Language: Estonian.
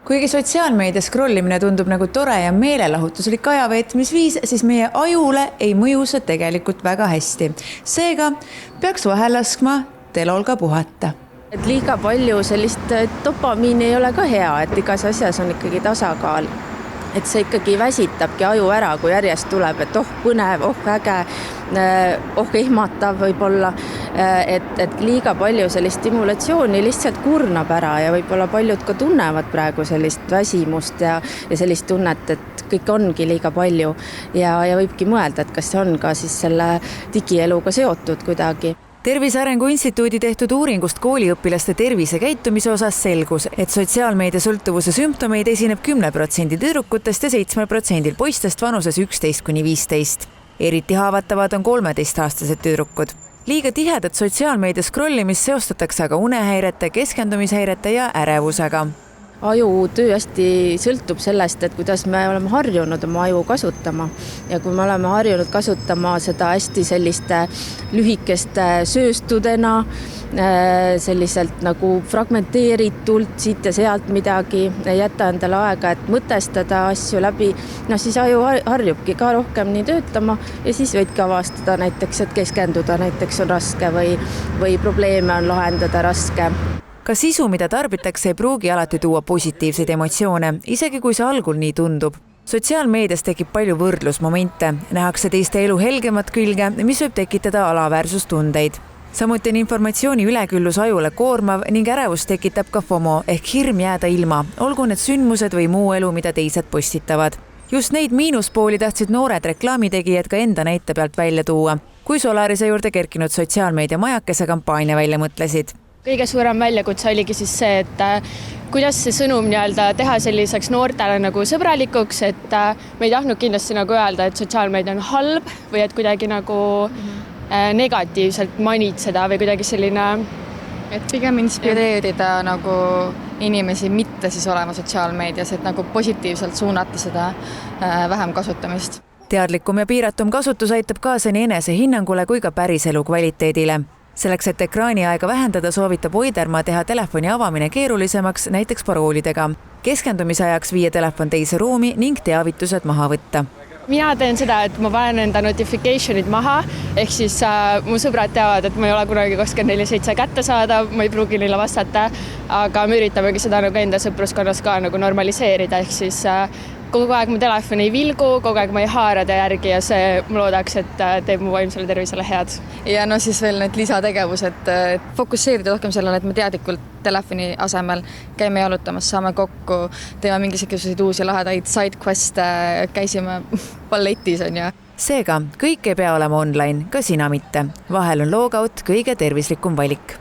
Kuigi sotsiaalmeedia scrollimine tundub nagu tore ja meelelahutuslik ajaveetmisviis, siis meie ajule ei mõju see tegelikult väga hästi. Seega peaks vahel laskma telol ka puhata. Et liiga palju sellist dopamiini ei ole ka hea, et igas asjas on ikkagi tasakaal. Et see ikkagi väsitabki aju ära, kui järjest tuleb, et põnev, äge, ehmatav võib-olla, et liiga palju sellist stimulatsiooni lihtsalt kurnab ära ja võib-olla paljud ka tunnevad praegu sellist väsimust ja sellist tunnet, et kõik ongi liiga palju ja võibki mõelda, et kas see on ka siis selle digieluga seotud kuidagi. Tervise Arengu Instituudi tehtud uuringust kooliõpilaste tervisekäitumise osas selgus, et sotsiaalmeedia sõltuvuse sümptomeid esineb 10% tüdrukutest ja 7% poistest vanuses 11–15. Eriti haavatavad on 13-aastased tüdrukud. Liiga tihedat sotsiaalmeedia scrollimist seostatakse aga unehäirete, keskendumishäirete ja ärevusega. Aju töö hästi sõltub sellest, et kuidas me oleme harjunud oma aju kasutama ja kui me oleme harjunud kasutama seda hästi selliste lühikeste sööstudena, selliselt nagu fragmenteeritult siit ja sealt midagi, jätta endale aega, et mõtestada asju läbi, siis aju harjubki ka rohkem nii töötama ja siis võidki avastada näiteks, et keskenduda näiteks on raske või probleeme on lahendada raske. Ka sisu, mida tarbitakse, ei pruugi alati tuua positiivseid emotsioone, isegi kui see algul nii tundub. Sotsiaalmeedias tekib palju võrdlusmomente, nähakse teiste elu helgemat külge, mis võib tekitada alaväärsustundeid. Samuti on informatsiooni üleküllus ajule koormav ning ärevus tekitab ka FOMO ehk hirm jääda ilma, olgu need sündmused või muu elu, mida teised postitavad. Just neid miinuspooli tahtsid noored reklaamitegijad ka enda näite pealt välja tuua, kui Solarise juurde kerkinud sotsiaalmeedia majakese kampaania välja mõtlesid. Kõige suurem väljakutse oligi siis see, et kuidas see sõnum teha selliseks noortele nagu sõbralikuks, et me ei tahtnud kindlasti nagu öelda, et sotsiaalmeedia on halb või et kuidagi nagu negatiivselt manitseda või kuidagi selline. Et pigem inspireerida nagu inimesi mitte siis olema sotsiaalmeedias, et nagu positiivselt suunata seda vähem kasutamist. Teadlikum ja piiratum kasutus aitab kaasa nii enese hinnangule kui ka päriselu kvaliteedile. Selleks, et ekraaniaega vähendada, soovitab Oidermaa teha telefoni avamine keerulisemaks, näiteks paroolidega. Keskendumise ajaks viia telefon teise ruumi ning teavitused maha võtta. Mina teen seda, et ma panen enda notificationid maha, ehk siis mu sõbrad teavad, et ma ei ole kunagi 24/7 kätte saada, ma ei pruugi neile vastata, aga me üritamegi seda nagu enda sõpruskonnas ka nagu normaliseerida, ehk siis kogu aeg mu telefon ei vilgu, kogu aeg ma ei haara ta järgi ja see ma loodaks, et teeb mu vaimsele tervisele head. Ja siis veel need lisategevused, fokusseerida rohkem sellele, et me teadlikult telefoni asemel käime jalutamas, saame kokku, teeme mingisuguseid uusi lahedaid sidequeste, käisime balletis on ja. Seega, kõik ei pea olema online, ka sina mitte. Vahel on logout kõige tervislikum valik.